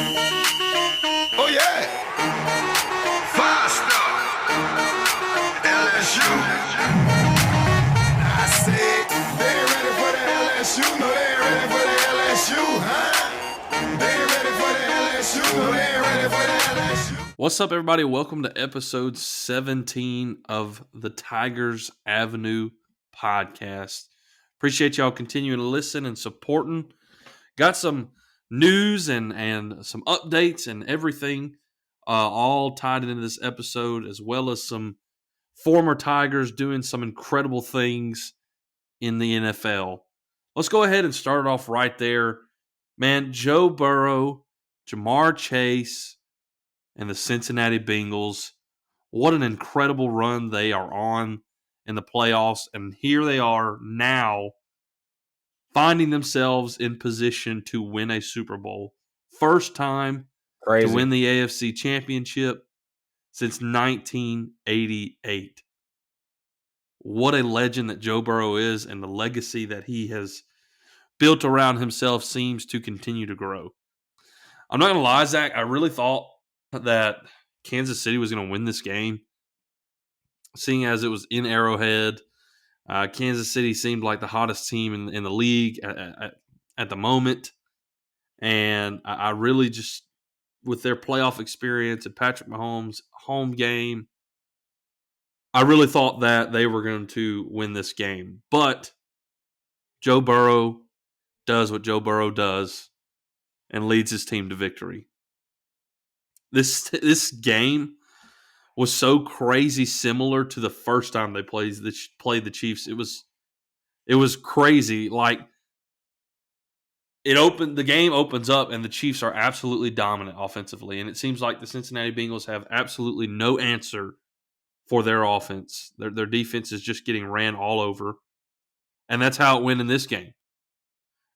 Oh yeah, five-star LSU. I said they ain't ready for the LSU. No, they ain't ready for the LSU, huh? They ain't ready for the LSU. No, they ain't ready for the LSU. What's up, everybody? Welcome to episode 17 of the Tigers Avenue podcast. Appreciate y'all continuing to listen and supporting. Got some news and some updates and everything all tied into this episode, as well as some former Tigers doing some incredible things in the NFL. Let's go ahead and start it off right there. Man, Joe Burrow, Jamar Chase, and the Cincinnati Bengals. What an incredible run they are on in the playoffs. And here they are now finding themselves in position to win a Super Bowl. First time to win the AFC Championship since 1988. What a legend that Joe Burrow is, and the legacy that he has built around himself seems to continue to grow. I'm not going to lie, Zach, I really thought that Kansas City was going to win this game, seeing as it was in Arrowhead. Kansas City seemed like the hottest team in the league at the moment. And I really just, with their playoff experience and Patrick Mahomes' home game, I really thought that they were going to win this game. But Joe Burrow does what Joe Burrow does and leads his team to victory. This game was so crazy similar to the first time they played the Chiefs. It was crazy. Like, the game opens up and the Chiefs are absolutely dominant offensively, and it seems like the Cincinnati Bengals have absolutely no answer for their offense. Their defense is just getting ran all over, and that's how it went in this game.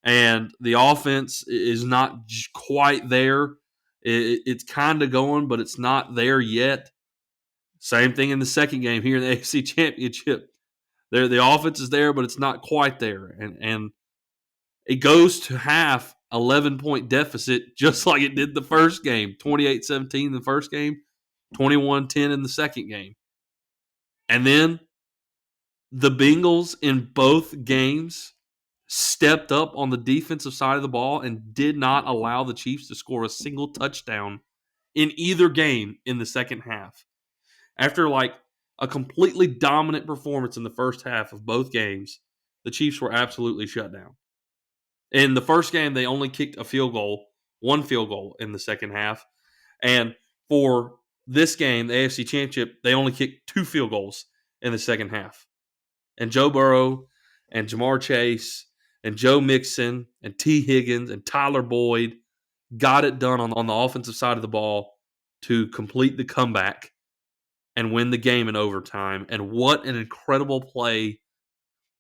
And the offense is not quite there. It's kind of going, but it's not there yet. Same thing in the second game here in the AFC Championship. The offense is there, but it's not quite there. And it goes to half, 11-point deficit, just like it did the first game. 28-17 in the first game, 21-10 in the second game. And then the Bengals in both games stepped up on the defensive side of the ball and did not allow the Chiefs to score a single touchdown in either game in the second half. After like a completely dominant performance in the first half of both games, the Chiefs were absolutely shut down. In the first game, they only kicked one field goal in the second half. And for this game, the AFC Championship, they only kicked 2 field goals in the second half. And Joe Burrow and Jamar Chase and Joe Mixon and T. Higgins and Tyler Boyd got it done on the offensive side of the ball to complete the comeback and win the game in overtime. And what an incredible play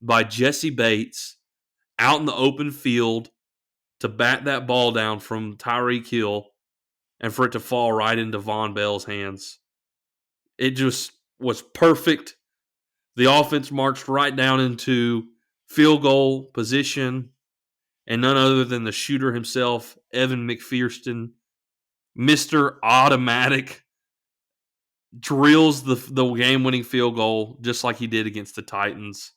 by Jesse Bates out in the open field to bat that ball down from Tyreek Hill and for it to fall right into Von Bell's hands. It just was perfect. The offense marched right down into field goal position, and none other than the shooter himself, Evan McPherson, Mr. Automatic, drills the game-winning field goal just like he did against the Titans.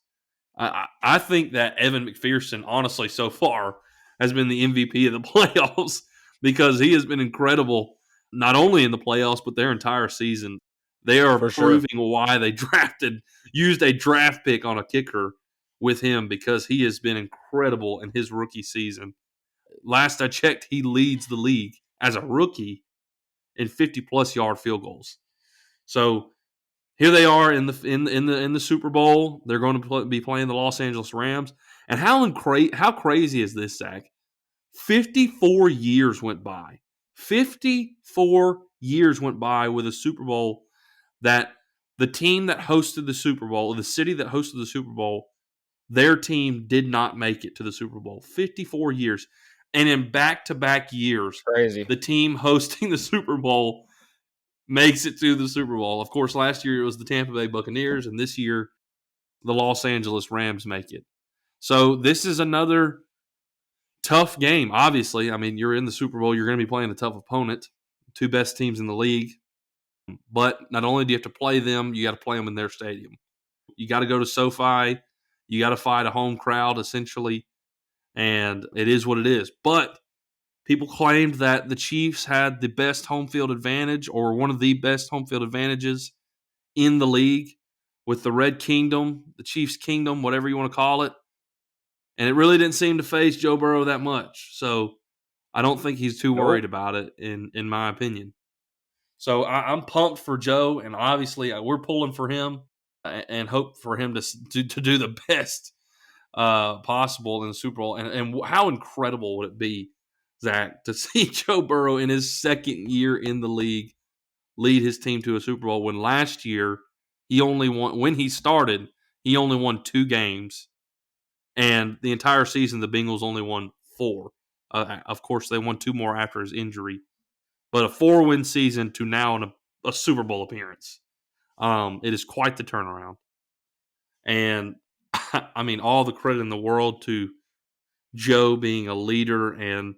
I think that Evan McPherson, honestly, so far, has been the MVP of the playoffs because he has been incredible, not only in the playoffs, but their entire season. They are proving why they used a draft pick on a kicker with him, because he has been incredible in his rookie season. Last I checked, he leads the league as a rookie in 50-plus yard field goals. So here they are in the Super Bowl. They're going to be playing the Los Angeles Rams. And how crazy is this, Zach? 54 years went by. 54 years went by with a Super Bowl that the team that hosted the Super Bowl, the city that hosted the Super Bowl, their team did not make it to the Super Bowl. 54 years. And in back-to-back years, the team hosting the Super Bowl makes it to the Super Bowl. Of course, last year it was the Tampa Bay Buccaneers, and this year the Los Angeles Rams make it. So this is another Tough game, obviously. I mean, you're in the Super Bowl. You're going to be playing a tough opponent. Two best teams in the league. But not only do you have to play them, you got to play them in their stadium. You got to go to SoFi. You got to fight a home crowd, essentially. And it is what it is. But people claimed that the Chiefs had the best home field advantage or one of the best home field advantages in the league with the Red Kingdom, the Chiefs Kingdom, whatever you want to call it. And it really didn't seem to phase Joe Burrow that much. So I don't think he's too worried about it, in my opinion. So I'm pumped for Joe, and obviously we're pulling for him and hope for him to do the best possible in the Super Bowl. And how incredible would it be, Zach, to see Joe Burrow in his second year in the league lead his team to a Super Bowl when last year he only won, when he started, he only won 2 games. And the entire season, the Bengals only won 4. Of course, they won 2 more after his injury. But a 4-win season to now in a Super Bowl appearance. It is quite the turnaround. And, I mean, all the credit in the world to Joe being a leader and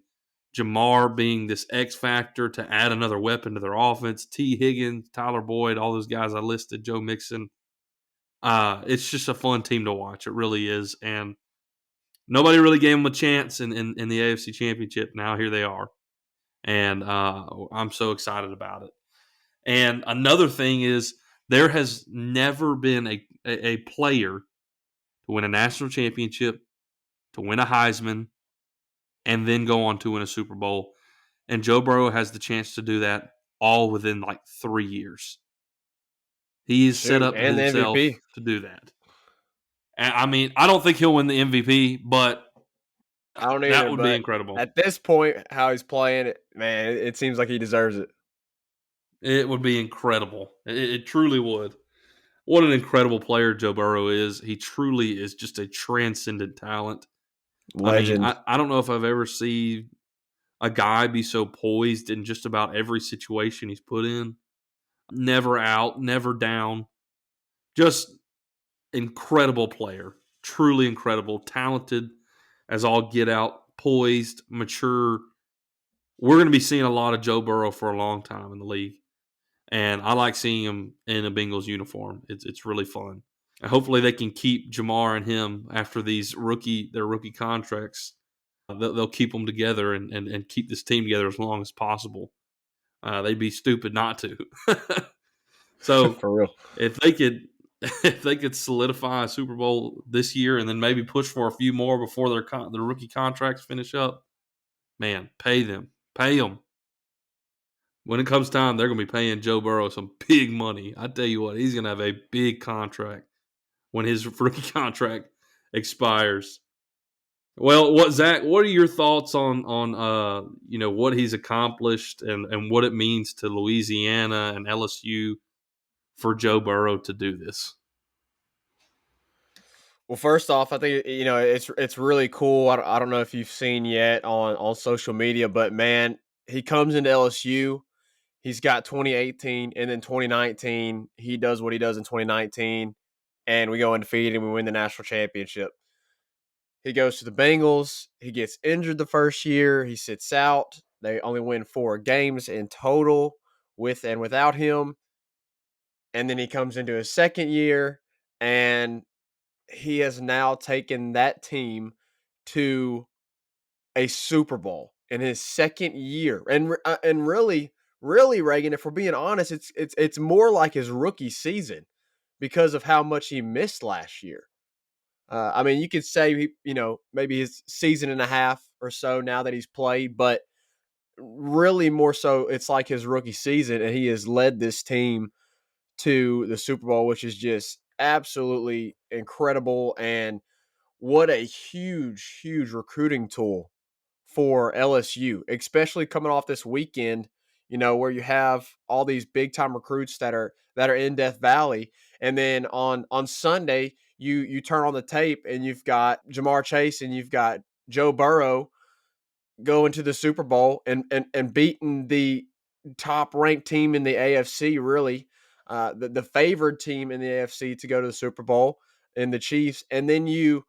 Jamar being this X factor to add another weapon to their offense. T. Higgins, Tyler Boyd, all those guys I listed, Joe Mixon. It's just a fun team to watch. It really is. And nobody really gave them a chance in the AFC Championship. Now here they are. And I'm so excited about it. And another thing is there has never been a player to win a national championship, to win a Heisman, and then go on to win a Super Bowl. And Joe Burrow has the chance to do that all within like 3 years. He's set up and the himself MVP. to do that. And, I mean, I don't think he'll win the MVP, but I don't either, that would be but incredible. at this point, how he's playing, man, it seems like he deserves it. It would be incredible. It truly would. What an incredible player Joe Burrow is. He truly is just a transcendent talent. Legend. I mean, I don't know if I've ever seen a guy be so poised in just about every situation he's put in. Never out, never down. Just incredible player. Truly incredible. Talented as all get out. Poised, mature. We're going to be seeing a lot of Joe Burrow for a long time in the league. And I like seeing him in a Bengals uniform. It's really fun. And hopefully they can keep Jamar and him after their rookie contracts. They'll keep them together and keep this team together as long as possible. They'd be stupid not to. So For real. if they could solidify a Super Bowl this year and then maybe push for a few more before their rookie contracts finish up, man, pay them. When it comes time, they're going to be paying Joe Burrow some big money. I tell you what, he's going to have a big contract when his rookie contract expires. Well, Zach, what are your thoughts on what he's accomplished and what it means to Louisiana and LSU for Joe Burrow to do this? Well, first off, I think it's really cool. I don't know if you've seen yet on social media, but man, he comes into LSU. He's got 2018 and then 2019. He does what he does in 2019, and we go undefeated and we win the national championship. He goes to the Bengals. He gets injured the first year. He sits out. They only win 4 games in total with and without him. And then he comes into his second year, and he has now taken that team to a Super Bowl in his second year. And really, Reagan, if we're being honest, it's more like his rookie season because of how much he missed last year. I mean, you could say maybe his season and a half or so now that he's played, but really more so, it's like his rookie season, and he has led this team to the Super Bowl, which is just absolutely incredible. And what a huge, huge recruiting tool for LSU, especially coming off this weekend, where you have all these big time recruits that are in Death Valley. And then on Sunday, you turn on the tape and you've got Jamar Chase and you've got Joe Burrow going to the Super Bowl and beating the top ranked team in the AFC, really, the favored team in the AFC to go to the Super Bowl in the Chiefs. And then you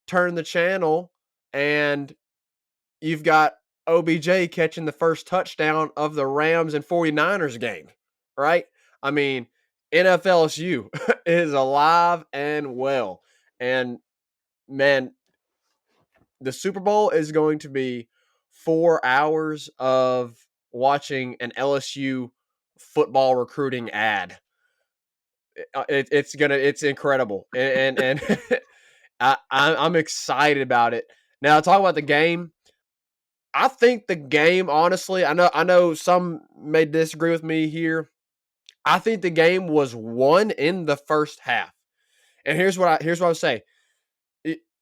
turn the channel and you've got OBJ catching the first touchdown of the Rams and 49ers game, right? I mean, NFLSU is alive and well. And man, the Super Bowl is going to be 4 hours of watching an LSU football recruiting ad. It's incredible, and I'm excited about it. Now, talk about the game. I think the game, honestly, I know some may disagree with me here. I think the game was won in the first half, and here's what I would say.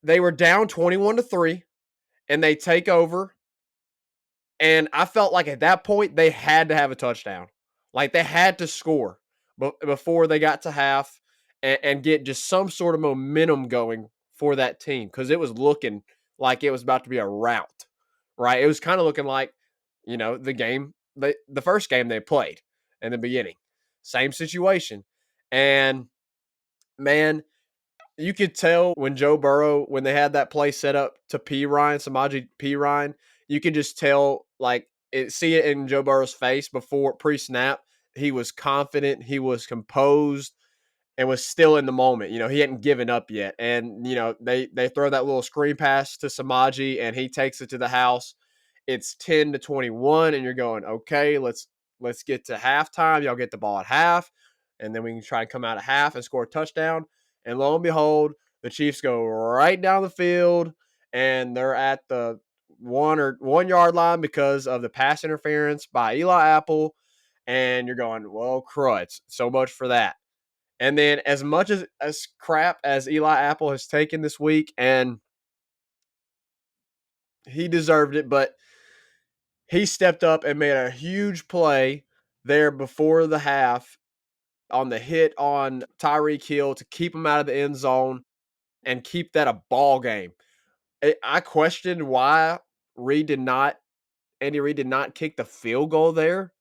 They were down 21-3, and they take over. And I felt like at that point they had to have a touchdown. Like they had to score before they got to half and get just some sort of momentum going for that team because it was looking like it was about to be a rout, right? It was kind of looking like, the first game they played in the beginning. Same situation. And man, you could tell when Joe Burrow, when they had that play set up to Samaje Perine, you could just tell, see it in Joe Burrow's face before pre-snap. He was confident, he was composed, and was still in the moment. He hadn't given up yet. And, they throw that little screen pass to Samaje, and he takes it to the house. It's 10-21, and you're going, okay, let's get to halftime. Y'all get the ball at half, and then we can try and come out at half and score a touchdown. And lo and behold, the Chiefs go right down the field, and they're at the 1 yard line because of the pass interference by Eli Apple. And you're going, well, crud. So much for that. And then as much as crap as Eli Apple has taken this week, and he deserved it, but he stepped up and made a huge play there before the half on the hit on Tyreek Hill to keep him out of the end zone and keep that a ball game. I questioned why Andy Reid did not kick the field goal there.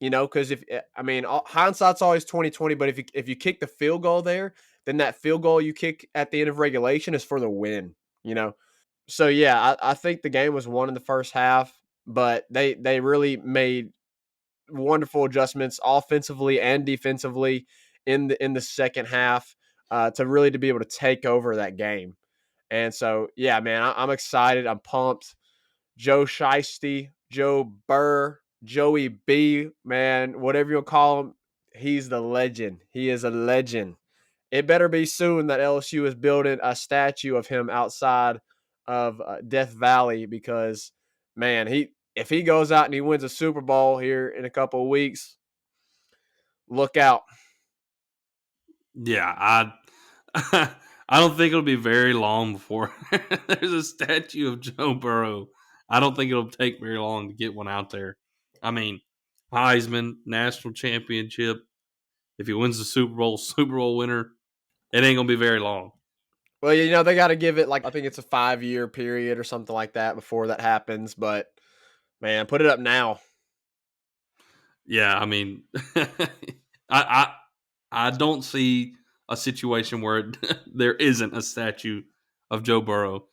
Because hindsight's always 20/20. But if you kick the field goal there, then that field goal you kick at the end of regulation is for the win. So yeah, I think the game was won in the first half, but they really made wonderful adjustments offensively and defensively in the second half to be able to take over that game. And so yeah, man, I'm excited. I'm pumped. Joe Shiesty, Joe Burr, Joey B, man, whatever you'll call him, he's the legend. He is a legend. It better be soon that LSU is building a statue of him outside of Death Valley because, man, if he goes out and he wins a Super Bowl here in a couple of weeks, look out. Yeah, I don't think it'll be very long before there's a statue of Joe Burrow. I don't think it'll take very long to get one out there. I mean, Heisman, national championship. If he wins the Super Bowl, Super Bowl winner, it ain't gonna be very long. Well, they got to give it I think it's a 5-year period or something like that before that happens. But man, put it up now. Yeah, I mean, I don't see a situation where there isn't a statue of Joe Burrow.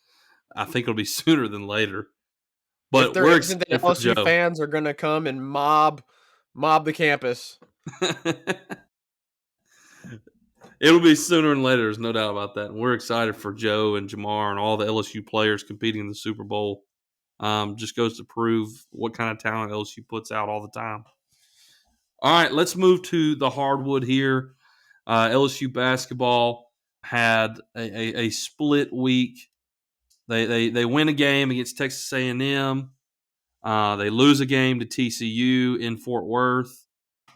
I think it'll be sooner than later. If But there we're isn't, then excited for LSU Joe. fans are going to come and mob the campus. It'll be sooner than later. There's no doubt about that. And we're excited for Joe and Jamar and all the LSU players competing in the Super Bowl. Just goes to prove what kind of talent LSU puts out all the time. All right, let's move to the hardwood here. LSU basketball had a split week. They win a game against Texas A&M. They lose a game to TCU in Fort Worth.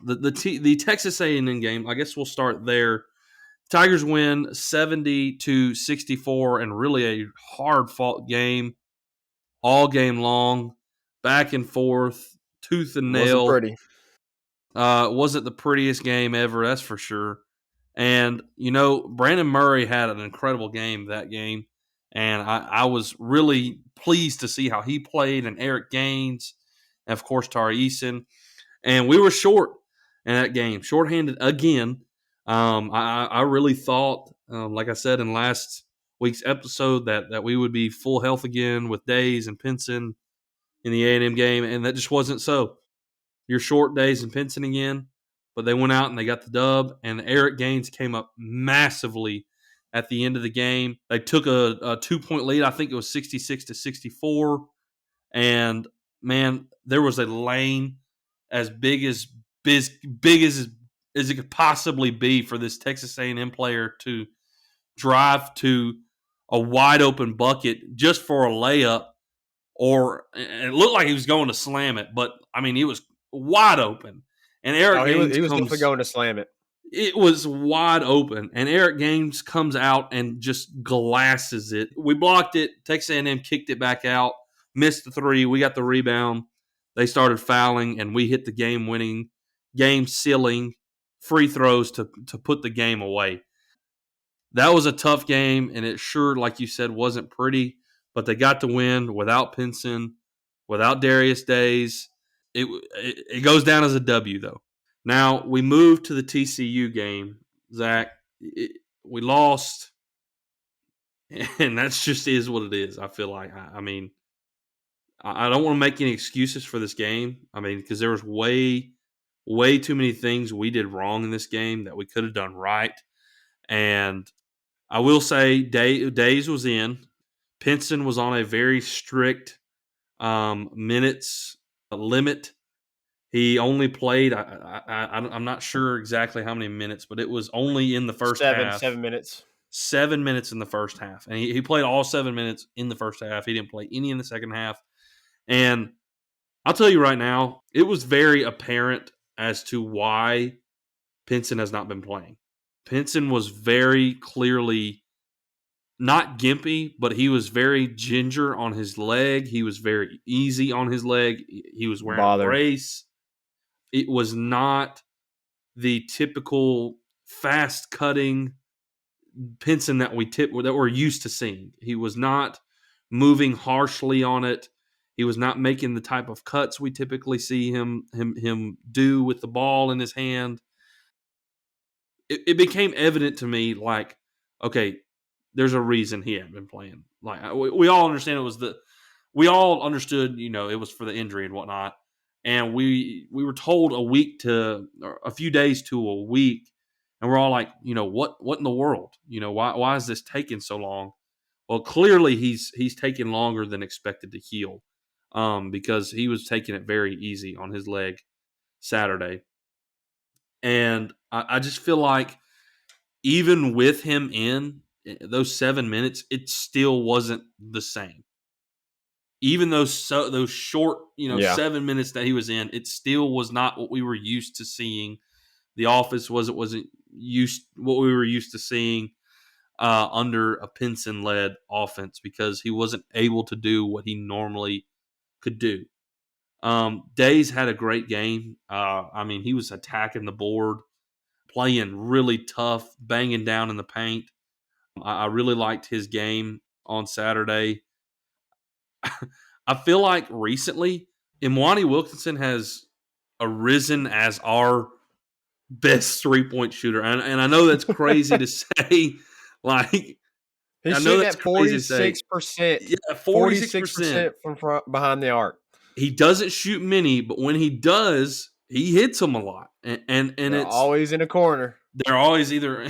The Texas A&M game, I guess we'll start there. Tigers win 70-64, and really a hard-fought game all game long, back and forth, tooth and Wasn't nail. pretty. Wasn't the prettiest game ever, that's for sure. And, Brandon Murray had an incredible game that game, and I was really pleased to see how he played, and Eric Gaines, and, of course, Tari Eason. And we were short in that game, shorthanded again. I really thought, like I said in last week's episode that we would be full health again with Days and Pinson in the A&M game, and that just wasn't so. You're short Days and Pinson again, but they went out and they got the dub, and Eric Gaines came up massively at the end of the game. They took a 2-point lead. I think it was 66-64, and man, there was a lane as big as it could possibly be for this Texas A&M player to drive to a wide open bucket just for a layup, or it looked like he was going to slam it, but I mean, he was wide open. And Eric Gaines he was definitely going to slam it. It was wide open, and Eric Gaines comes out and just glasses it. We blocked it. Texas A&M kicked it back out, missed the three. We got the rebound. They started fouling, and we hit the game-winning, game-sealing free throws to put the game away. That was a tough game, and it sure, like you said, wasn't pretty, but they got the win without Pinson, without Darius Days. It goes down as a W, though. Now, we moved to the TCU game, Zach. We lost, and that's just is what it is, I feel like. I mean, I don't want to make any excuses for this game. I mean, because there was way too many things we did wrong in this game that we could have done right. And I will say Days was in. Pinson was on a very strict minutes limit. He only played, I'm not sure exactly how many minutes, but it was only in the first half. 7 minutes. 7 minutes in the first half. And he played all 7 minutes in the first half. He didn't play any in the second half. And I'll tell you right now, it was very apparent as to why Pinson has not been playing. Pinson was very clearly not gimpy, but he was very ginger on his leg. He was very easy on his leg. He was wearing a brace. It was not the typical fast-cutting Pinson that we're used to seeing. He was not moving harshly on it. He was not making the type of cuts we typically see him do with the ball in his hand. It became evident to me, like, okay, there's a reason he hadn't been playing. Like, we all understand we all understood, it was for the injury and whatnot. And we were told a few days to a week, and we're all like, what in the world? Why is this taking so long? Well, clearly he's taking longer than expected to heal, because he was taking it very easy on his leg Saturday. And I just feel like even with him in those 7 minutes, it still wasn't the same. Even those short, 7 minutes that he was in, it still was not what we were used to seeing. The offense wasn't what we were used to seeing under a Pinson-led offense, because he wasn't able to do what he normally could do. Days had a great game. I mean, he was attacking the board, playing really tough, banging down in the paint. I really liked his game on Saturday. I feel like recently, Imwani Wilkinson has arisen as our best three-point shooter. And I know that's crazy to say. Like, he's shooting at 46%. Yeah, 46% from behind the arc. He doesn't shoot many, but when he does, he hits them a lot. And it's always in a corner. They're always either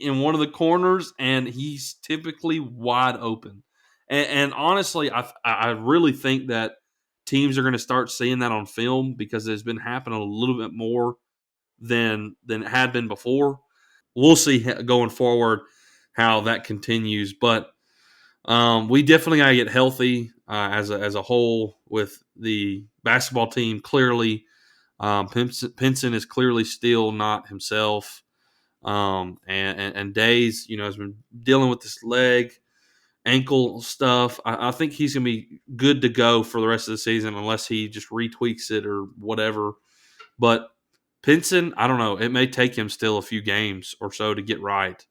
in one of the corners, and he's typically wide open. And honestly, I really think that teams are going to start seeing that on film, because it's been happening a little bit more than it had been before. We'll see going forward how that continues, but we definitely got to get healthy as a whole with the basketball team. Clearly, Pinson is clearly still not himself. And Days, has been dealing with this ankle stuff. I think he's going to be good to go for the rest of the season, unless he just retweaks it or whatever. But Pinson, I don't know. It may take him still a few games or so to get right.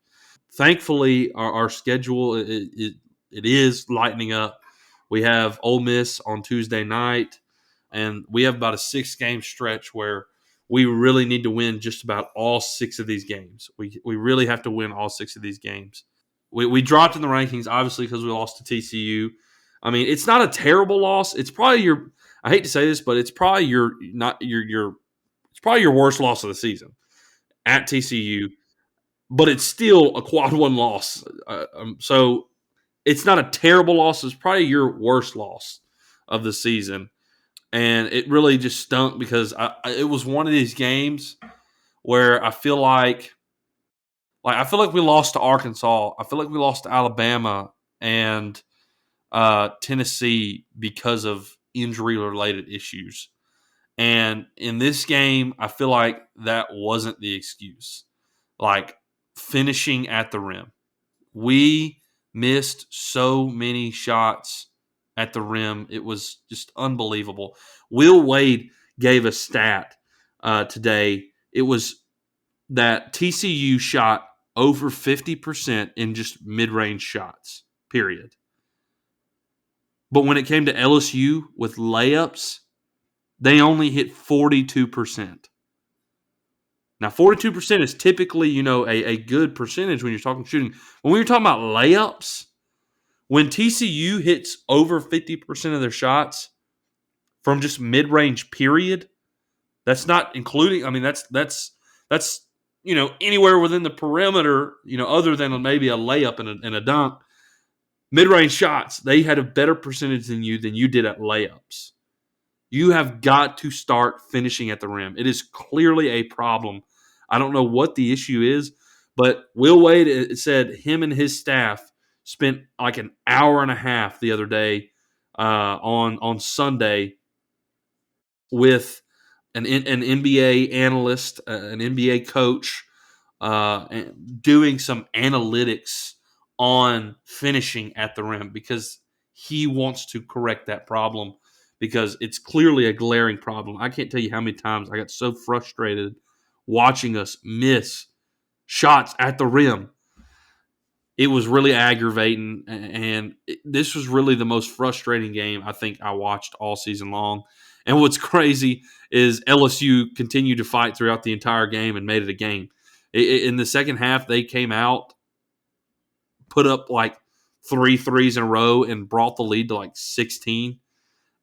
Thankfully, our schedule, it is lightening up. We have Ole Miss on Tuesday night, and we have about a 6-game stretch where we really need to win just about all 6 of these games. We really have to win all 6 of these games. We dropped in the rankings, obviously, because we lost to TCU. I mean, it's not a terrible loss. It's probably I hate to say this, but it's probably it's probably your worst loss of the season at TCU, but it's still a quad one loss. So it's not a terrible loss. It's probably your worst loss of the season. And it really just stunk because it was one of these games where I feel like we lost to Arkansas. I feel like we lost to Alabama and Tennessee because of injury-related issues. And in this game, I feel like that wasn't the excuse. Like finishing at the rim. We missed so many shots at the rim. It was just unbelievable. Will Wade gave a stat today. It was that TCU shot over 50% in just mid-range shots, period. But when it came to LSU with layups, they only hit 42%. Now, 42% is typically, a good percentage when you're talking shooting. When we're talking about layups, when TCU hits over 50% of their shots from just mid-range period, that's not including, I mean, that's anywhere within the perimeter, other than maybe a layup and a dunk. Mid-range shots, they had a better percentage than you did at layups. You have got to start finishing at the rim. It is clearly a problem. I don't know what the issue is, but Will Wade said him and his staff spent like an hour and a half the other day on Sunday with an NBA analyst, an NBA coach, doing some analytics on finishing at the rim because he wants to correct that problem because it's clearly a glaring problem. I can't tell you how many times I got so frustrated watching us miss shots at the rim. It was really aggravating, and this was really the most frustrating game I think I watched all season long. And what's crazy is LSU continued to fight throughout the entire game and made it a game. In the second half, they came out, put up like 3 threes in a row, and brought the lead to like 16.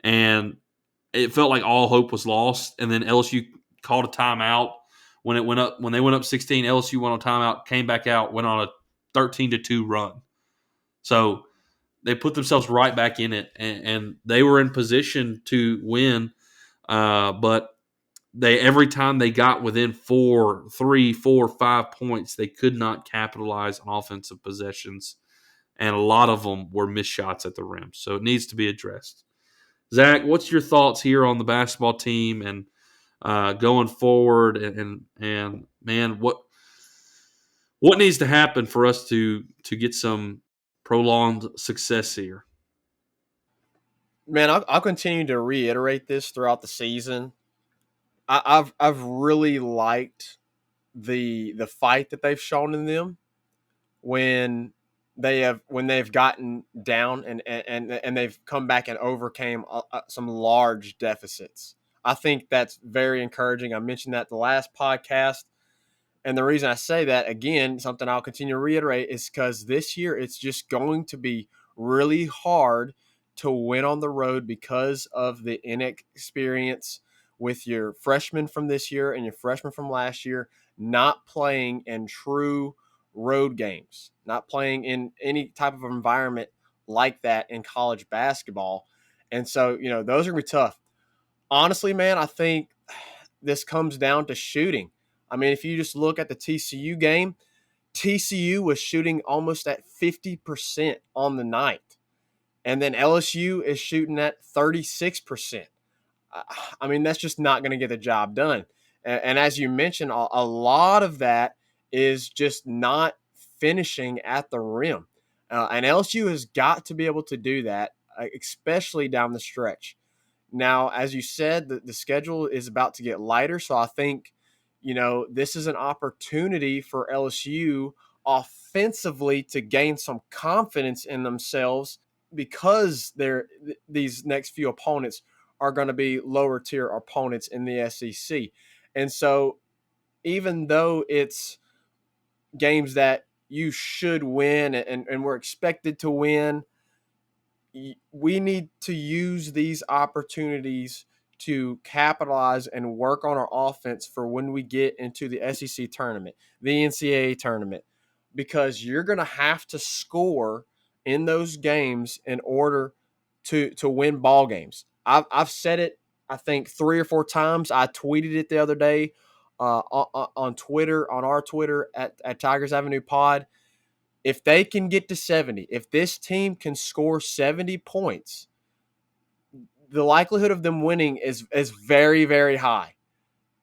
And it felt like all hope was lost. And then LSU called a timeout when they went up 16. LSU went on timeout, came back out, went on a 13-2 run. So they put themselves right back in it, and they were in position to win. But every time they got within 3, 4, 5 points, they could not capitalize on offensive possessions, and a lot of them were missed shots at the rim. So it needs to be addressed. Zach, what's your thoughts here on the basketball team and going forward? And man, what needs to happen for us to get some prolonged success here? Man, I'll continue to reiterate this throughout the season. I've really liked the fight that they've shown in them when they've gotten down and they've come back and overcame some large deficits. I think that's very encouraging. I mentioned that the last podcast. And the reason I say that, again, something I'll continue to reiterate, is because this year it's just going to be really hard to win on the road because of the inexperience with your freshmen from this year and your freshmen from last year not playing in true road games, not playing in any type of environment like that in college basketball. And so, those are going to be tough. Honestly, man, I think this comes down to shooting. I mean, if you just look at the TCU game, TCU was shooting almost at 50% on the night. And then LSU is shooting at 36%. I mean, that's just not going to get the job done. And as you mentioned, a lot of that is just not finishing at the rim. And LSU has got to be able to do that, especially down the stretch. Now, as you said, the schedule is about to get lighter. So I think, this is an opportunity for LSU offensively to gain some confidence in themselves because these next few opponents are going to be lower tier opponents in the SEC. And so even though it's games that you should win and we're expected to win, we need to use these opportunities to capitalize and work on our offense for when we get into the SEC tournament, the NCAA tournament, because you're going to have to score in those games in order to win ball games. I've said it, I think 3 or 4 times. I tweeted it the other day on Twitter, on our Twitter at Tigers Avenue Pod. If they can get to 70, if this team can score 70 points, the likelihood of them winning is very, very high.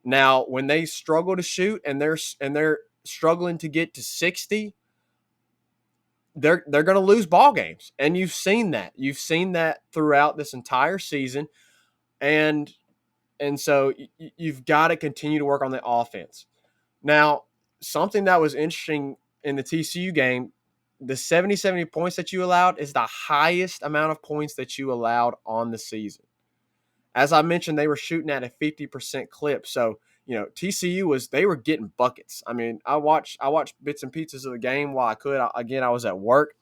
Now, when they struggle to shoot and they're struggling to get to 60, they're going to lose ball games. And you've seen that. You've seen that throughout this entire season. And so you've got to continue to work on the offense. Now, something that was interesting in the TCU game, the 70 points that you allowed is the highest amount of points that you allowed on the season. As I mentioned, they were shooting at a 50% clip. So, TCU they were getting buckets. I mean, I watched bits and pieces of the game while I could. I was at work.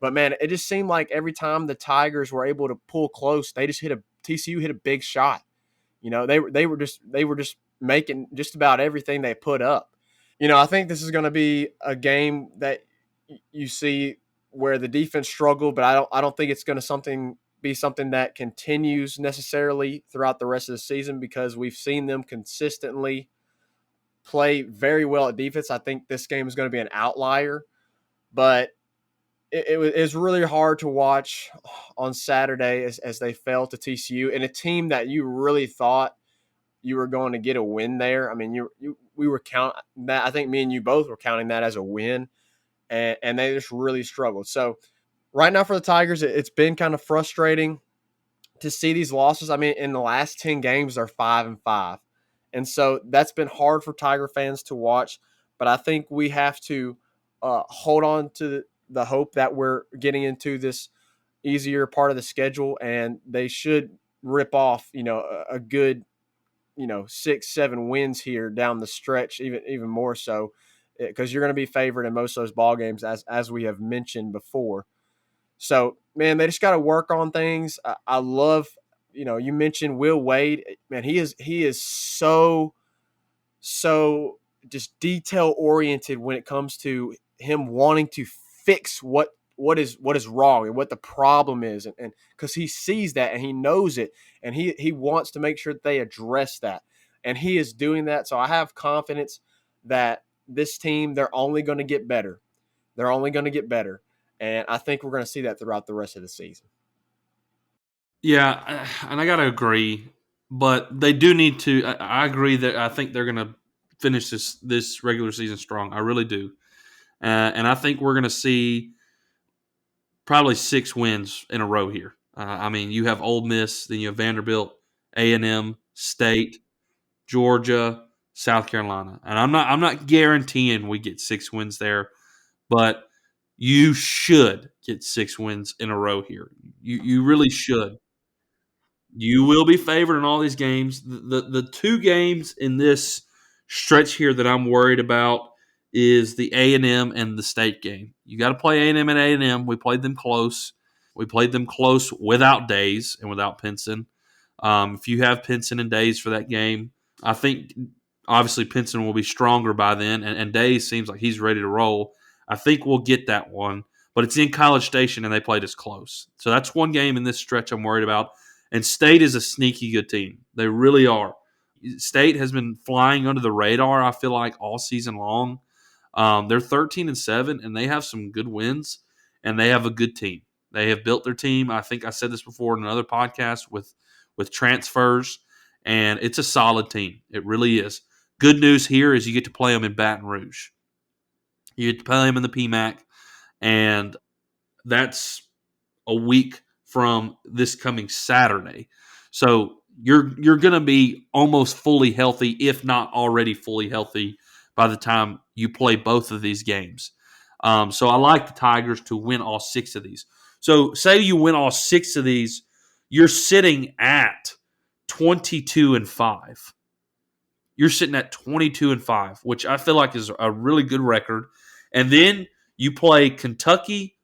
But man, it just seemed like every time the Tigers were able to pull close, TCU hit a big shot. They were just making just about everything they put up. I think this is going to be a game that you see where the defense struggled, but I don't think it's going to be something that continues necessarily throughout the rest of the season, because we've seen them consistently play very well at defense. I think this game is going to be an outlier, but it was really hard to watch on Saturday as they fell to TCU, and a team that you really thought you were going to get a win there. I mean, we were counting that. I think me and you both were counting that as a win, and they just really struggled. So right now for the Tigers, it's been kind of frustrating to see these losses. I mean, in the last 10 games, they're 5-5. And so that's been hard for Tiger fans to watch. But I think we have to hold on to the hope that we're getting into this easier part of the schedule, and they should rip off, a good, 6-7 wins here down the stretch, even more so, because you're going to be favored in most of those ball games, as we have mentioned before. So, man, they just got to work on things. I love, you mentioned Will Wade. Man, he is so just detail oriented when it comes to him wanting to fix what is wrong and what the problem is, and because he sees that and he knows it, and he wants to make sure that they address that, and he is doing that. So I have confidence that this team, they're only going to get better. They're only going to get better. And I think we're going to see that throughout the rest of the season. Yeah, and I got to agree, but they do need to. I agree that I think they're going to finish this regular season strong. I really do, and I think we're going to see probably 6 wins in a row here. I mean, you have Ole Miss, then you have Vanderbilt, A&M, State, Georgia, South Carolina, and I'm not guaranteeing we get 6 wins there, but you should get 6 wins in a row here. You really should. You will be favored in all these games. The 2 games in this stretch here that I'm worried about is the A&M and the State game. You got to play A&M and A&M. We played them close. We played them close without Days and without Pinson. If you have Pinson and Days for that game, I think obviously Pinson will be stronger by then, and Days seems like he's ready to roll. I think we'll get that one, but it's in College Station and they played us close. So that's one game in this stretch I'm worried about. And State is a sneaky good team. They really are. State has been flying under the radar, I feel like, all season long. They're 13-7, and they have some good wins, and they have a good team. They have built their team. I think I said this before in another podcast with transfers, and it's a solid team. It really is. Good news here is you get to play them in Baton Rouge. You get to play them in the PMAC, and that's a week from this coming Saturday. So you're going to be almost fully healthy, if not already fully healthy, by the time you play both of these games. So I like the Tigers to win all 6 of these. So say you win all 6 of these, you're sitting at 22-5. You're sitting at 22-5, which I feel like is a really good record. And then You play Kentucky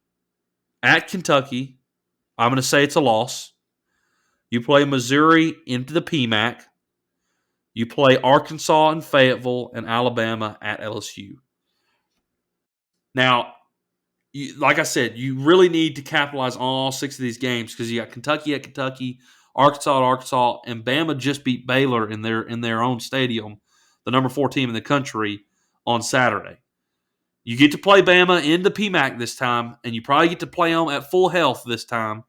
at Kentucky. I'm going to say it's a loss. You play Missouri into the PMAC. You play Arkansas and Fayetteville and Alabama at LSU. Now, like I said, you really need to capitalize on all 6 of these games because you got Kentucky at Kentucky, Arkansas at Arkansas, and Bama just beat Baylor in their own stadium, the number 4 team in the country, on Saturday. You get to play Bama in the PMAC this time, and you probably get to play them at full health this time,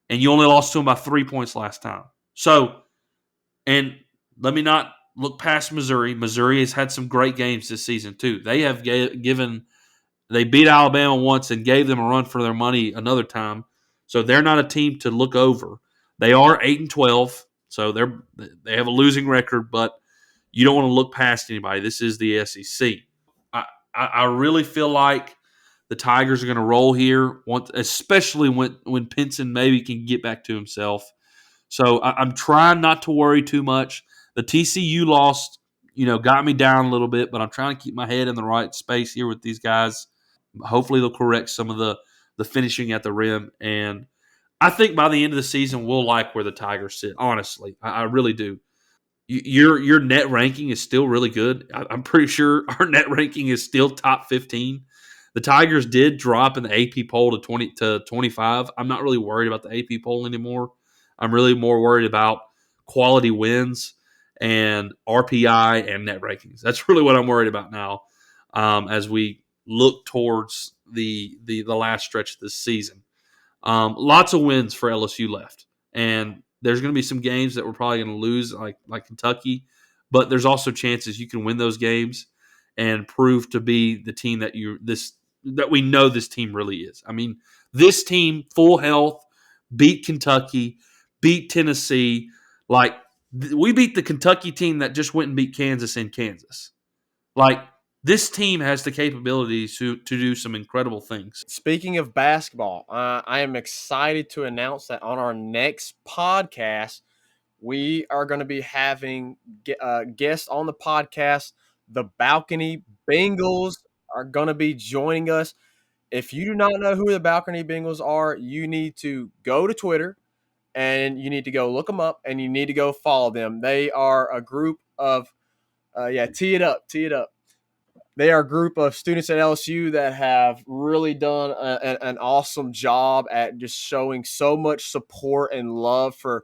and you only lost to them by 3 points last time. So, and let me not look past Missouri. Missouri has had some great games this season too. They have they beat Alabama once and gave them a run for their money another time. So they're not a team to look over. They are 8-12, so they have a losing record, but you don't want to look past anybody. This is the SEC. I really feel like the Tigers are going to roll here, especially when Pinson maybe can get back to himself. So I'm trying not to worry too much. The TCU loss, got me down a little bit, but I'm trying to keep my head in the right space here with these guys. Hopefully they'll correct some of the finishing at the rim. And I think by the end of the season, we'll like where the Tigers sit. Honestly, I really do. Your net ranking is still really good. I'm pretty sure our net ranking is still top 15. The Tigers did drop in the AP poll to 25. I'm not really worried about the AP poll anymore. I'm really more worried about quality wins and RPI and net rankings. That's really what I'm worried about now as we look towards the last stretch of this season. Lots of wins for LSU left, and there's going to be some games that we're probably going to lose, like Kentucky, but there's also chances you can win those games and prove to be the team that we know this team really is. I mean, this team, full health, beat Kentucky, beat Tennessee. Like, we beat the Kentucky team that just went and beat Kansas in Kansas. Like, this team has the capabilities to do some incredible things. Speaking of basketball, I am excited to announce that on our next podcast, we are going to be having guests on the podcast. The Balcony Bengals are going to be joining us. If you do not know who the Balcony Bengals are, you need to go to Twitter and you need to go look them up and you need to go follow them. They are a group of, tee it up. They are a group of students at LSU that have really done an awesome job at just showing so much support and love for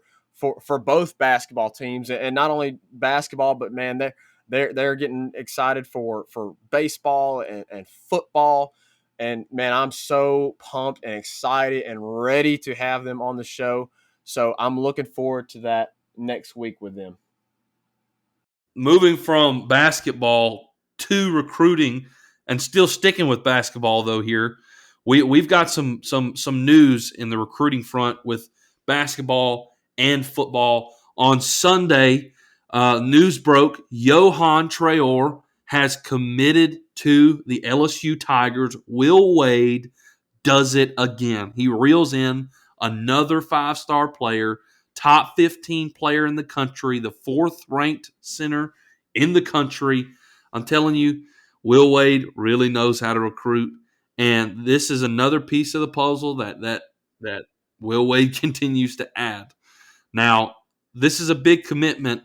both basketball teams, and not only basketball, but man, they're getting excited for baseball and football. And man, I'm so pumped and excited and ready to have them on the show. So I'm looking forward to that next week with them. Moving from basketball to recruiting, and still sticking with basketball though here, we've got some news in the recruiting front with basketball and football. On Sunday, news broke Johan Traore has committed to the LSU Tigers. Will Wade does it again. He reels in another 5-star player, top 15 player in the country, the 4th ranked center in the country. I'm telling you, Will Wade really knows how to recruit, and this is another piece of the puzzle that Will Wade continues to add. Now, this is a big commitment,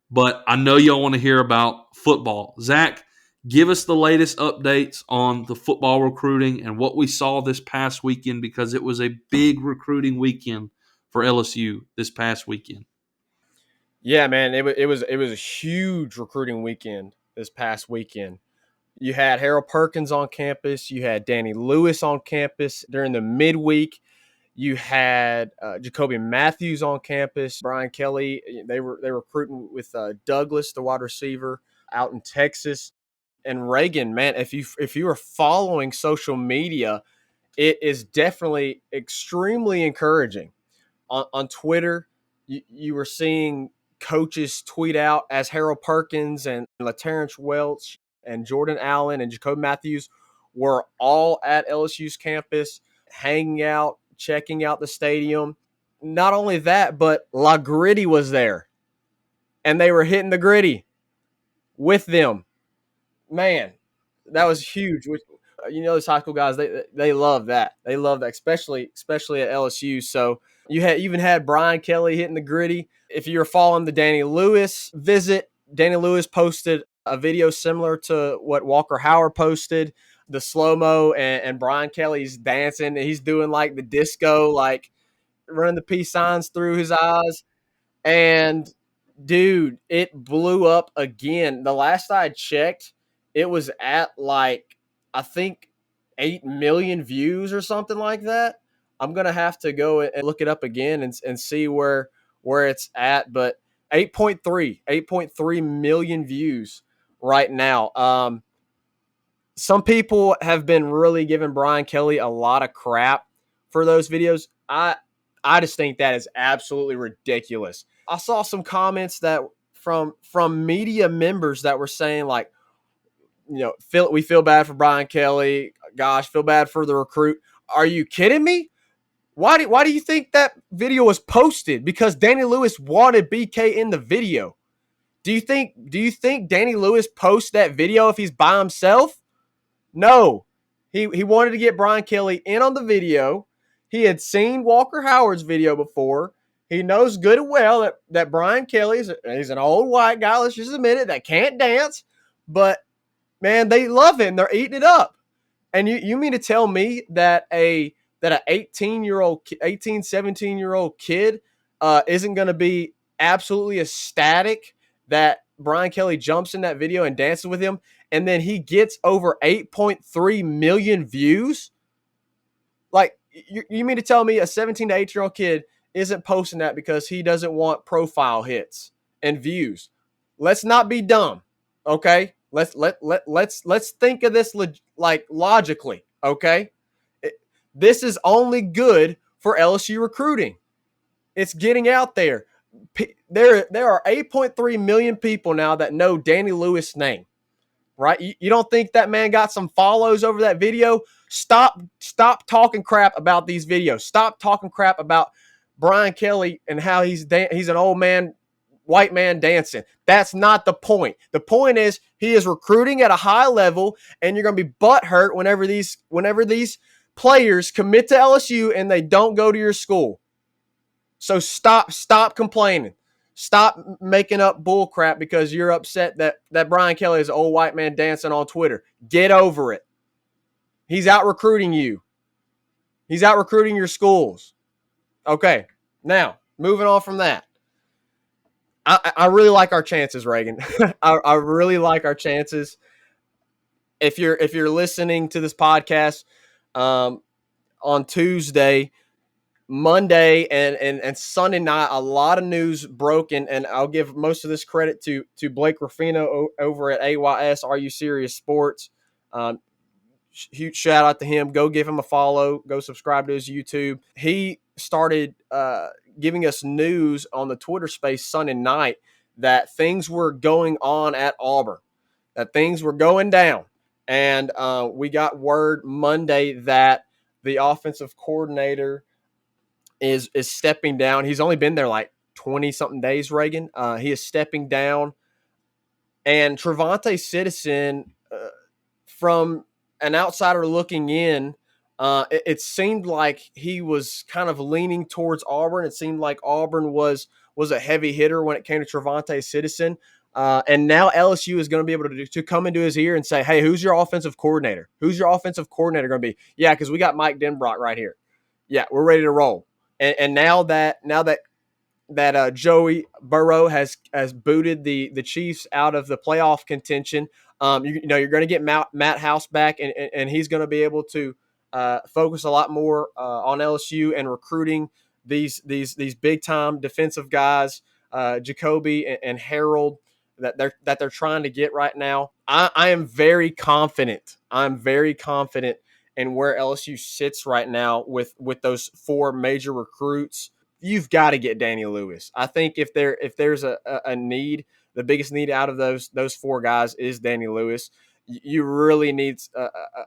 but I know y'all want to hear about football. Zach, give us the latest updates on the football recruiting and what we saw this past weekend, because it was a big recruiting weekend for LSU this past weekend. Yeah, man, it was a huge recruiting weekend this past weekend. You had Harold Perkins on campus. You had Danny Lewis on campus during the midweek. You had Jacoby Matthews on campus. Brian Kelly. They were recruiting with Douglas, the wide receiver, out in Texas. And Reagan, man, if you are following social media, it is definitely extremely encouraging. On Twitter, you were seeing coaches tweet out as Harold Perkins and LaTerrence Welch and Jordan Allen and Jacob Matthews were all at LSU's campus, hanging out, checking out the stadium. Not only that, but La Gritty was there, and they were hitting the gritty with them. Man, that was huge. those high school guys, they love that. They love that, especially at LSU. So you even had Brian Kelly hitting the gritty. If you're following the Danny Lewis visit, Danny Lewis posted a video similar to what Walker Howard posted, the slow-mo, and Brian Kelly's dancing. And he's doing like the disco, like running the peace signs through his eyes. And dude, it blew up again. The last I checked, it was at like, I think 8 million views or something like that. I'm going to have to go and look it up again and see where it's at. But 8.3 million views right now. Some people have been really giving Brian Kelly a lot of crap for those videos. I just think that is absolutely ridiculous. I saw some comments that from media members that were saying like, we feel bad for Brian Kelly. Gosh, feel bad for the recruit. Are you kidding me? Why do you think that video was posted? Because Danny Lewis wanted BK in the video. Do you think Danny Lewis posts that video if he's by himself? No. He wanted to get Brian Kelly in on the video. He had seen Walker Howard's video before. He knows good and well that Brian Kelly he's an old white guy, let's just admit it, that can't dance. But, man, they love him. They're eating it up. And you mean to tell me that an 18-year-old, 18, 17-year-old kid isn't going to be absolutely ecstatic that Brian Kelly jumps in that video and dances with him, and then he gets over 8.3 million views? Like, you mean to tell me a 17 to 18-year-old kid isn't posting that because he doesn't want profile hits and views? Let's not be dumb, okay? Let's think of this logically, okay? This is only good for LSU recruiting. It's getting out there. There are 8.3 million people now that know Danny Lewis' name, right? You don't think that man got some follows over that video? Stop talking crap about these videos. Stop talking crap about Brian Kelly and how he's an old man, white man dancing. That's not the point. The point is he is recruiting at a high level, and you're going to be butthurt whenever these players commit to LSU and they don't go to your school. So stop complaining. Stop making up bull crap because you're upset that Brian Kelly is an old white man dancing on Twitter. Get over it. He's out recruiting you. He's out recruiting your schools. Okay, now moving on from that. I really like our chances, Reagan. I really like our chances. If you're listening to this podcast on Tuesday, Monday, and Sunday night, a lot of news broke, and I'll give most of this credit to Blake Ruffino over at AYS Are You Serious Sports. Huge shout out to him. Go give him a follow. Go subscribe to his YouTube. He started giving us news on the Twitter space Sunday night that things were going on at Auburn, that things were going down. And we got word Monday that the offensive coordinator is stepping down. He's only been there like 20-something days, Reagan. He is stepping down. And Trevante Citizen, from an outsider looking in, it seemed like he was kind of leaning towards Auburn. It seemed like Auburn was a heavy hitter when it came to Trevante Citizen. And now LSU is going to be able to come into his ear and say, hey, who's your offensive coordinator? Who's your offensive coordinator going to be? Yeah, because we got Mike Denbrock right here. Yeah, we're ready to roll. And now that Joey Burrow has booted the Chiefs out of the playoff contention, you're going to get Matt House back, and he's going to be able to focus a lot more on LSU and recruiting these big time defensive guys, Jacoby and Harold, that they're trying to get right now. I am very confident. I'm very confident in where LSU sits right now with those four major recruits. You've got to get Danny Lewis. I think if there's a need, the biggest need out of those four guys is Danny Lewis. You really need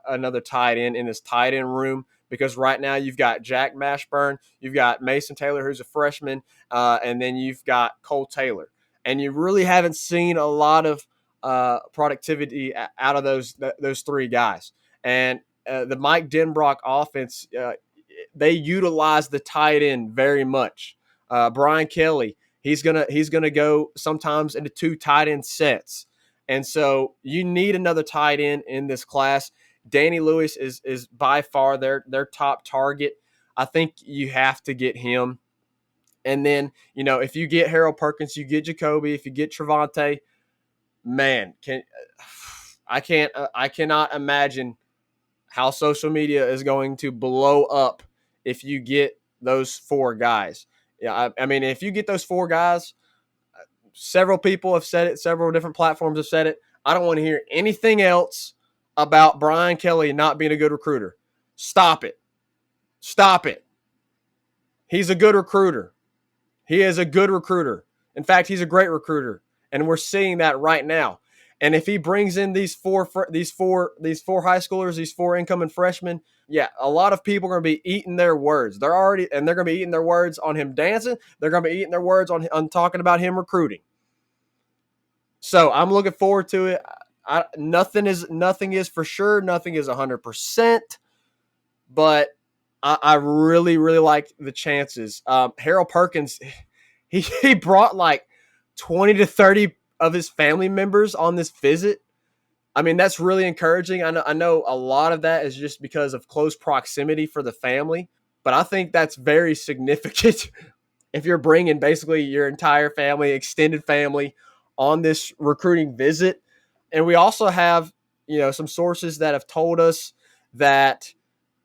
another tight end in this tight end room, because right now you've got Jack Mashburn, you've got Mason Taylor, who's a freshman, and then you've got Cole Taylor. And you really haven't seen a lot of productivity out of those three guys. And the Mike Denbrock offense, they utilize the tight end very much. Brian Kelly, he's gonna go sometimes into two tight end sets, and so you need another tight end in this class. Danny Lewis is by far their top target. I think you have to get him. And then, if you get Harold Perkins, you get Jacoby, if you get Trevante, man, I cannot imagine how social media is going to blow up if you get those four guys. Yeah, I mean, if you get those four guys, several people have said it, several different platforms have said it. I don't want to hear anything else about Brian Kelly not being a good recruiter. Stop it. Stop it. He's a good recruiter. He is a good recruiter. In fact, he's a great recruiter, and we're seeing that right now. And if he brings in these four high schoolers, these four incoming freshmen, yeah, a lot of people are going to be eating their words. They're going to be eating their words on him dancing. They're going to be eating their words on talking about him recruiting. So I'm looking forward to it. Nothing is for sure. Nothing is 100%, but I really, really like the chances. Harold Perkins, he brought like 20 to 30 of his family members on this visit. I mean, that's really encouraging. I know a lot of that is just because of close proximity for the family, but I think that's very significant if you're bringing basically your entire family, extended family, on this recruiting visit. And we also have, some sources that have told us that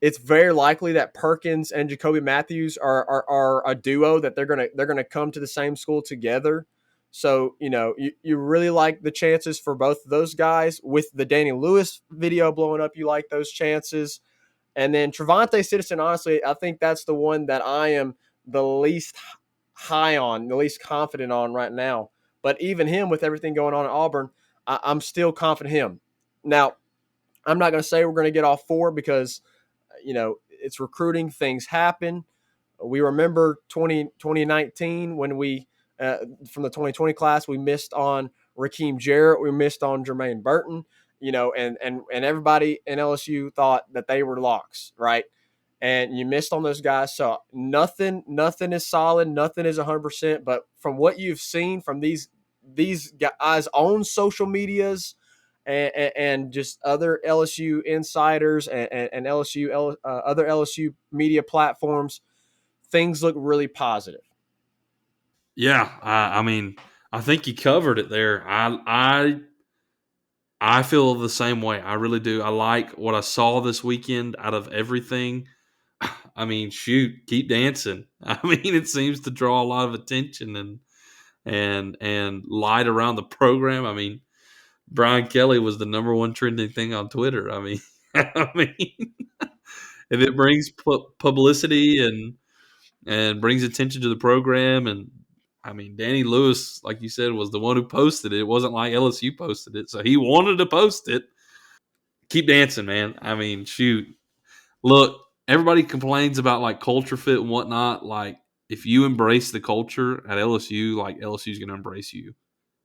it's very likely that Perkins and Jacoby Matthews are a duo, that they're gonna come to the same school together. So, you really like the chances for both of those guys. With the Danny Lewis video blowing up, you like those chances. And then Trevante Citizen, honestly, I think that's the one that I am the least high on, the least confident on right now. But even him, with everything going on at Auburn, I'm still confident in him. Now, I'm not going to say we're going to get all four because, it's recruiting. Things happen. We remember 2019 when we, from the 2020 class, we missed on Rakeem Jarrett. We missed on Jermaine Burton, and everybody in LSU thought that they were locks, right? And you missed on those guys. So nothing is solid. Nothing is 100%. But from what you've seen from these guys' own social medias and just other LSU insiders and LSU other LSU media platforms, things look really positive. Yeah, I mean, I think you covered it there. I feel the same way. I really do. I like what I saw this weekend out of everything. I mean, shoot, keep dancing. I mean, it seems to draw a lot of attention and light around the program. I mean, Brian Kelly was the number one trending thing on Twitter. I mean, I mean, if it brings publicity and brings attention to the program, and I mean, Danny Lewis, like you said, was the one who posted it. It wasn't like LSU posted it, so he wanted to post it. Keep dancing, man. I mean, shoot. Look, everybody complains about like culture fit and whatnot. Like, if you embrace the culture at LSU, like LSU's going to embrace you.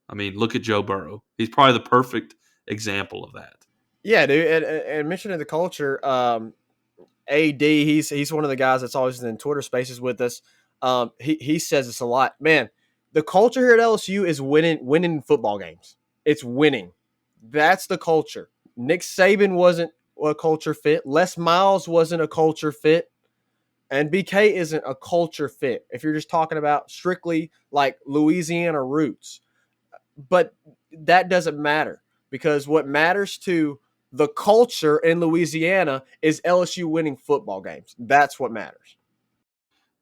I mean, look at Joe Burrow. He's probably the perfect example of that. Yeah, dude. And mentioning the culture, AD, he's one of the guys that's always in Twitter Spaces with us. He says this a lot, man. The culture here at LSU is winning football games. It's winning. That's the culture. Nick Saban wasn't a culture fit. Les Miles wasn't a culture fit. And BK isn't a culture fit if you're just talking about strictly like Louisiana roots. But that doesn't matter, because what matters to the culture in Louisiana is LSU winning football games. That's what matters.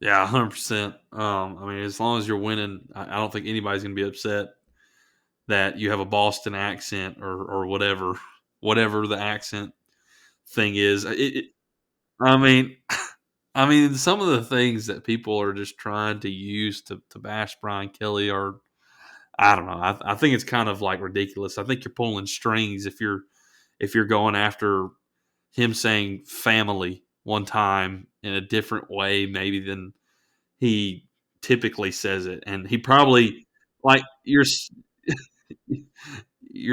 Yeah, 100%. I mean, as long as you're winning, I don't think anybody's going to be upset that you have a Boston accent or whatever the accent thing is. I mean, I mean, some of the things that people are just trying to use to bash Brian Kelly are, I don't know. I think it's kind of like ridiculous. I think you're pulling strings if you're going after him saying family one time in a different way, maybe than he typically says it, and he probably like you're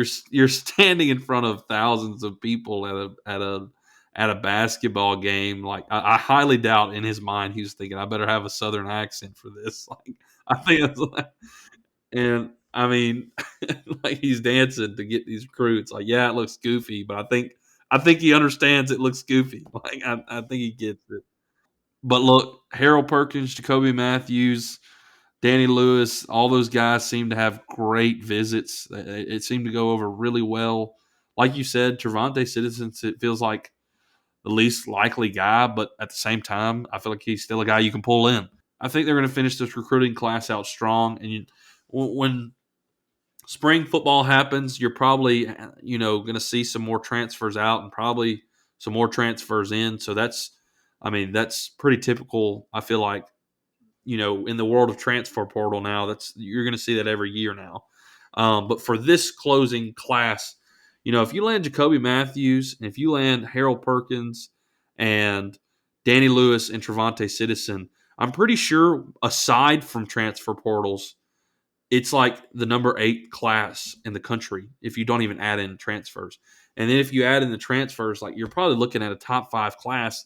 standing in front of thousands of people at at a basketball game. Like I highly doubt in his mind he was thinking, I better have a Southern accent for this. Like I think it's like, and I mean, like he's dancing to get these recruits. Like, yeah, it looks goofy, but I think he understands it looks goofy. Like I think he gets it. But look, Harold Perkins, Jacoby Matthews, Danny Lewis, all those guys seem to have great visits. It seemed to go over really well. Like you said, Trevante Citizens, it feels like the least likely guy, but at the same time, I feel like he's still a guy you can pull in. I think they're going to finish this recruiting class out strong. And when spring football happens, you're probably going to see some more transfers out and probably some more transfers in. So that's pretty typical. I feel like in the world of transfer portal now, you're going to see that every year now. But for this closing class, if you land Jacoby Matthews, and if you land Harold Perkins and Danny Lewis and Trevante Citizen, I'm pretty sure aside from transfer portals, it's like the number 8 class in the country if you don't even add in transfers. And then if you add in the transfers, like you're probably looking at a top 5 class.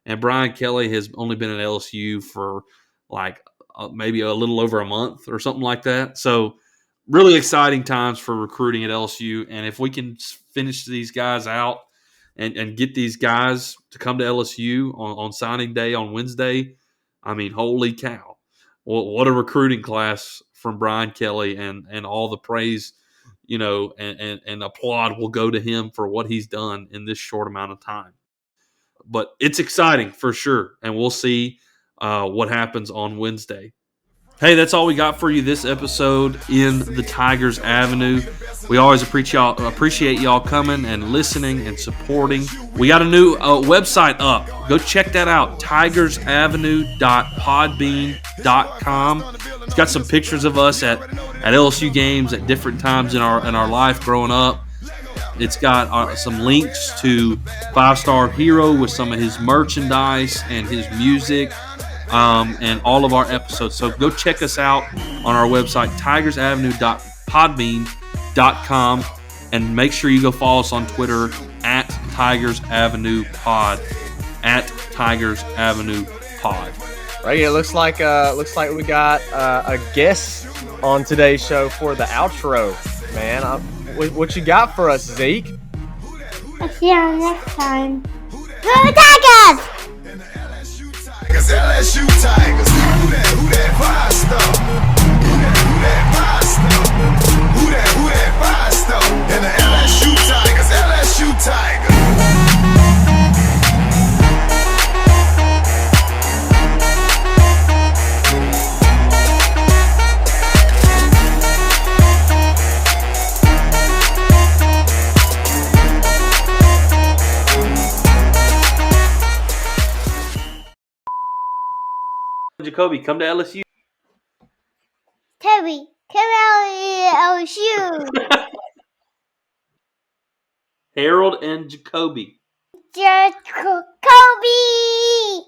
And Brian Kelly has only been at LSU for like maybe a little over a month or something like that. So really exciting times for recruiting at LSU. And if we can finish these guys out and get these guys to come to LSU on signing day on Wednesday, I mean, holy cow. Well, what a recruiting class from Brian Kelly, and all the praise, and applaud will go to him for what he's done in this short amount of time. But it's exciting for sure, and we'll see what happens on Wednesday. Hey, that's all we got for you this episode in the Tigers Avenue. We always appreciate y'all coming and listening and supporting. We got a new website up. Go check that out, tigersavenue.podbean.com. It's got some pictures of us at LSU games at different times in our life growing up. It's got some links to 5-Star Hero with some of his merchandise and his music. And all of our episodes. So go check us out on our website, tigersavenue.podbean.com, and make sure you go follow us on Twitter at Tigers Avenue Pod, at Tigers Avenue Pod. Right, it looks like we got a guest on today's show for the outro, man. What you got for us, Zeke? I'll see you next time. Go Tigers! Tigers, LSU Tigers. Who that 5-star? Who that 5-star? Who that 5-star? And the LSU Tigers. Jacoby, come to LSU. Toby, come out of LSU. Harold and Jacoby. Kobe!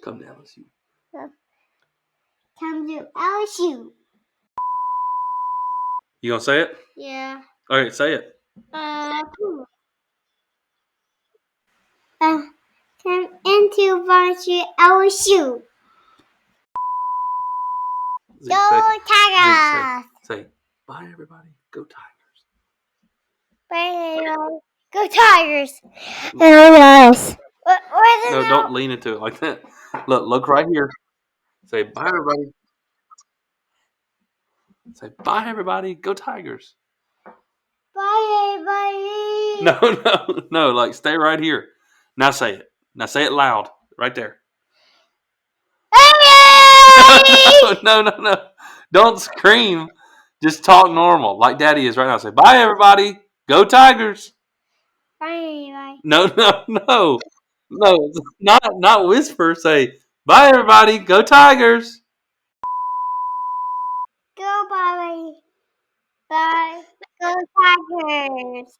Come to LSU. Come to LSU. You gonna say it? Yeah. All right, say it. Cool. Come into varsity LSU. Zeke, Go Tigers! say, bye everybody. Go Tigers. Bye, go Tigers! Nice. No, don't lean into it like that. Look right here. Say bye everybody. Say bye everybody. Go Tigers. Bye, everybody. No. Like stay right here. Now say it. Now say it loud. Right there. No. Don't scream. Just talk normal, like Daddy is right now. Say bye everybody. Go Tigers. Bye, everybody. No. Not whisper. Say bye everybody. Go Tigers. Go, bye. Bye. Go Tigers.